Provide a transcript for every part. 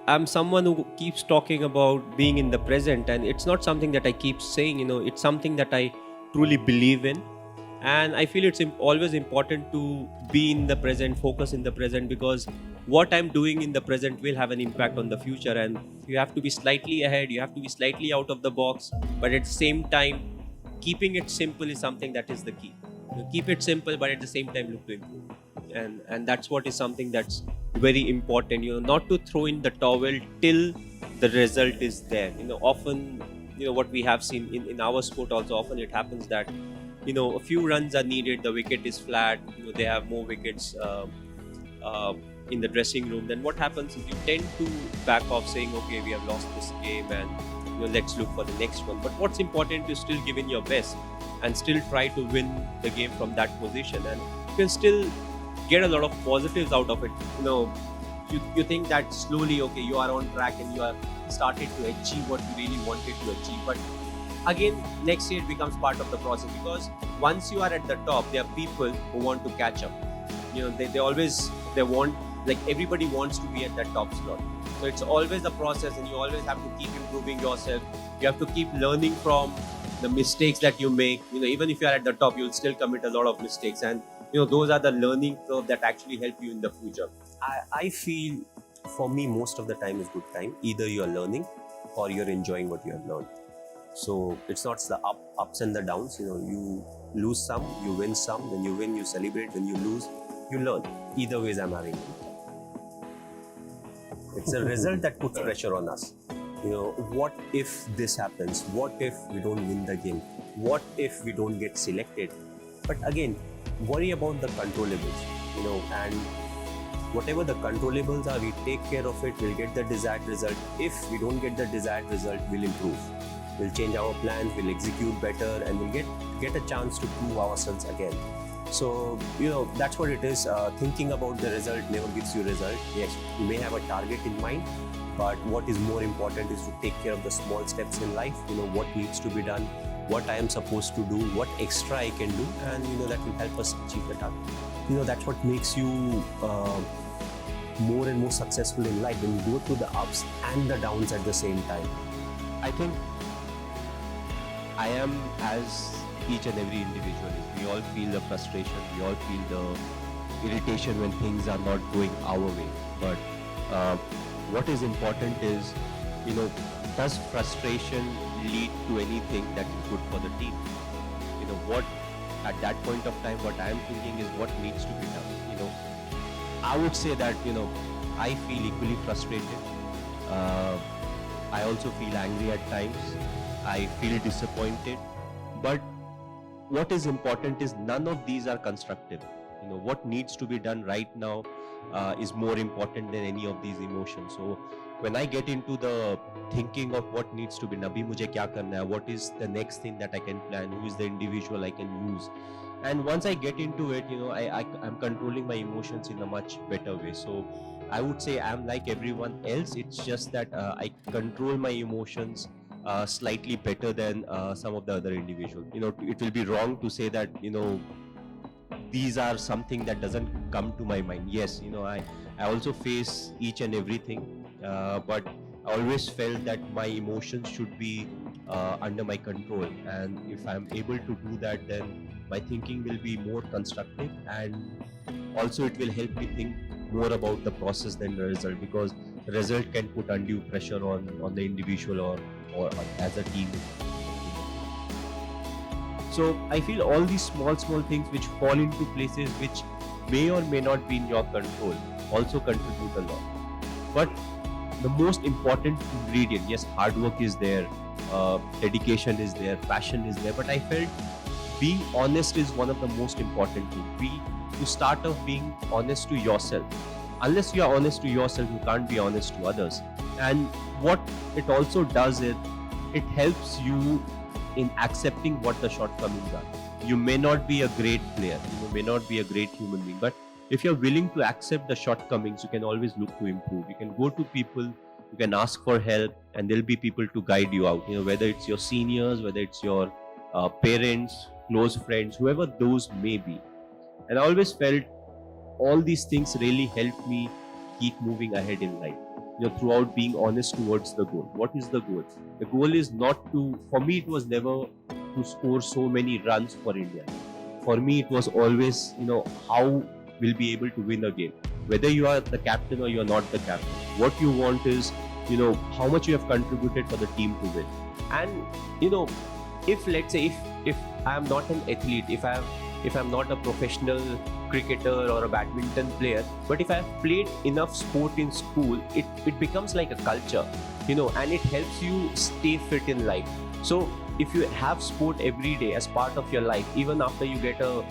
I'm someone who keeps talking about being in the present, and it's not something that I keep saying. It's something that I truly believe in, and I feel it's always important to be in the present, focus in the present, because what I'm doing in the present will have an impact on the future, and you have to be slightly ahead. You have to be slightly out of the box, but at the same time, keeping it simple is something that is the key. Keep it simple, but at the same time, look to improve, and that's what is something that's very important. Not to throw in the towel till the result is there. Often, what we have seen in our sport also, often it happens that a few runs are needed, the wicket is flat, they have more wickets uh, in the dressing room. Then what happens is you tend to back off, saying, okay, we have lost this game, and let's look for the next one. But what's important is still give in your best and still try to win the game from that position, and you can still get a lot of positives out of it. You think that slowly, okay, you are on track and you are started to achieve what you really wanted to achieve. But again, next year it becomes part of the process, because once you are at the top, there are people who want to catch up. They always, they want, like, everybody wants to be at that top slot. So it's always a process, and you always have to keep improving yourself. You have to keep learning from the mistakes that you make. Even if you are at the top, you'll still commit a lot of mistakes, and those are the learning curve that actually help you in the future. I feel, for me, most of the time is good time. Either you're learning or you're enjoying what you have learned. So it's not the ups and the downs. You lose some, you win some. When you win, you celebrate. When you lose, you learn. Either ways, I'm having it. It's a result that puts pressure on us. What if this happens? What if we don't win the game? What if we don't get selected? But again, worry about the controllables, and whatever the controllables are, we take care of it, we'll get the desired result. If we don't get the desired result, we'll improve. We'll change our plans, we'll execute better, and we'll get a chance to prove ourselves again. So, that's what it is. Thinking about the result never gives you result. Yes, you may have a target in mind, but what is more important is to take care of the small steps in life. What needs to be done, what I am supposed to do, what extra I can do, and that will help us achieve the target. That's what makes you more and more successful in life, when you go through the ups and the downs at the same time. I think I am as each and every individual is. We all feel the frustration, we all feel the irritation when things are not going our way. But what is important is, does frustration lead to anything that is good for the team? What at that point of time, what I am thinking is what needs to be done. I would say that, I feel equally frustrated. I also feel angry at times. I feel disappointed. But what is important is none of these are constructive. What needs to be done right now is more important than any of these emotions. So when I get into the thinking of what needs to be, Nabi mujhe kya karna hai, what is the next thing that I can plan, who is the individual I can use, and once I get into it, I'm controlling my emotions in a much better way. So I would say I'm like everyone else. It's just that I control my emotions slightly better than some of the other individuals. It will be wrong to say that these are something that doesn't come to my mind. Yes, I also face each and everything, but I always felt that my emotions should be under my control, and if I'm able to do that, then my thinking will be more constructive, and also it will help me think more about the process than the result, because the result can put undue pressure on the individual or as a team. So I feel all these small things which fall into places which may or may not be in your control also contribute a lot. But the most important ingredient, yes, hard work is there, dedication is there, passion is there, but I felt being honest is one of the most important things. You start off being honest to yourself. Unless you are honest to yourself, you can't be honest to others. And what it also does is it helps you in accepting what the shortcomings are. You may not be a great player, you may not be a great human being, but if you're willing to accept the shortcomings, you can always look to improve. You can go to people, you can ask for help, and there'll be people to guide you out. Whether it's your seniors, whether it's your parents, close friends, whoever those may be. And I always felt all these things really helped me keep moving ahead in life. throughout being honest towards the goal. What is the goal? The goal is not to, for me, it was never to score so many runs for India. For me, it was always, how we'll be able to win a game. Whether you are the captain or you're not the captain, what you want is, how much you have contributed for the team to win. And if let's say if I am not an athlete, if I'm not a professional cricketer or a badminton player, but if I have played enough sport in school, it becomes like a culture, and it helps you stay fit in life. So if you have sport every day as part of your life, even after you get a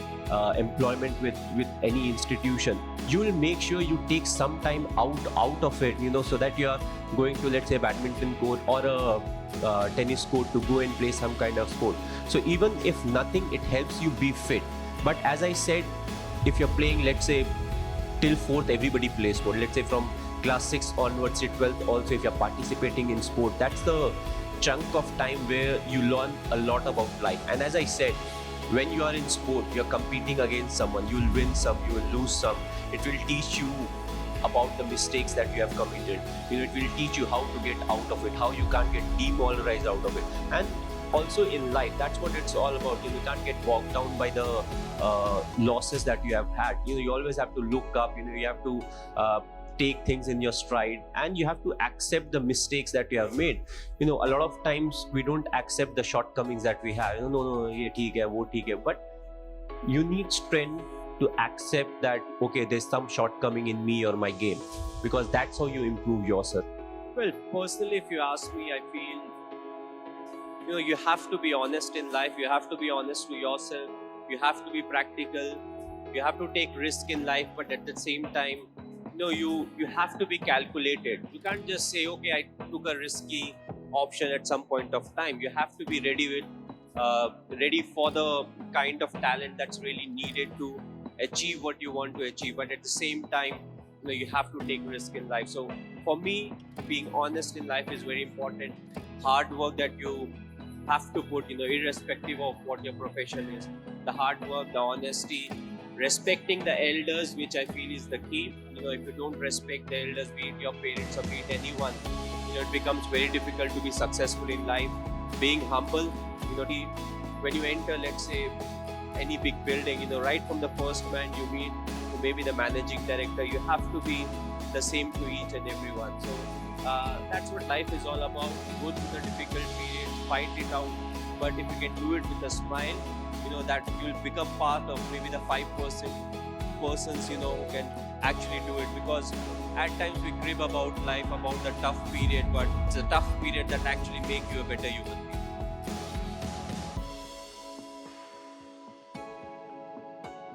employment with any institution, you will make sure you take some time out of it, so that you are going to, let's say, badminton court or a tennis court to go and play some kind of sport. So even if nothing, it helps you be fit. But as I said, if you're playing, let's say, till 4th, everybody plays sport. Let's say from class 6 onwards to 12th also, if you're participating in sport, that's the chunk of time where you learn a lot about life. And as I said, when you are in sport, you're competing against someone. You will win some, you will lose some. It will teach you about the mistakes that you have committed. It will teach you how to get out of it, how you can't get demoralized out of it. And also in life, that's what it's all about. You can't get bogged down by the losses that you have had. You always have to look up. You have to take things in your stride, and you have to accept the mistakes that you have made. A lot of times we don't accept the shortcomings that we have. No, ye theek hai, wo theek hai. But you need strength to accept that, okay, there's some shortcoming in me or my game, because that's how you improve yourself. Well, personally, if you ask me, I feel you have to be honest in life. You have to be honest to yourself. You have to be practical. You have to take risk in life, but at the same time, you have to be calculated. You can't just say, okay, I took a risky option at some point of time. You have to be ready for the kind of talent that's really needed to achieve what you want to achieve. But at the same time, you have to take risk in life. So for me, being honest in life is very important. Hard work that you have to put, irrespective of what your profession is. The hard work, the honesty, respecting the elders, which I feel is the key. If you don't respect the elders, be it your parents or be it anyone, it becomes very difficult to be successful in life. Being humble, when you enter, let's say, any big building, right from the first man you meet to maybe the managing director, you have to be the same to each and everyone. So that's what life is all about. Go through the difficult periods, fight it out, but if you can do it with a smile, that you'll become part of maybe the 5% persons, who can actually do it. Because at times we crib about life, about the tough period, but it's a tough period that actually make you a better human being.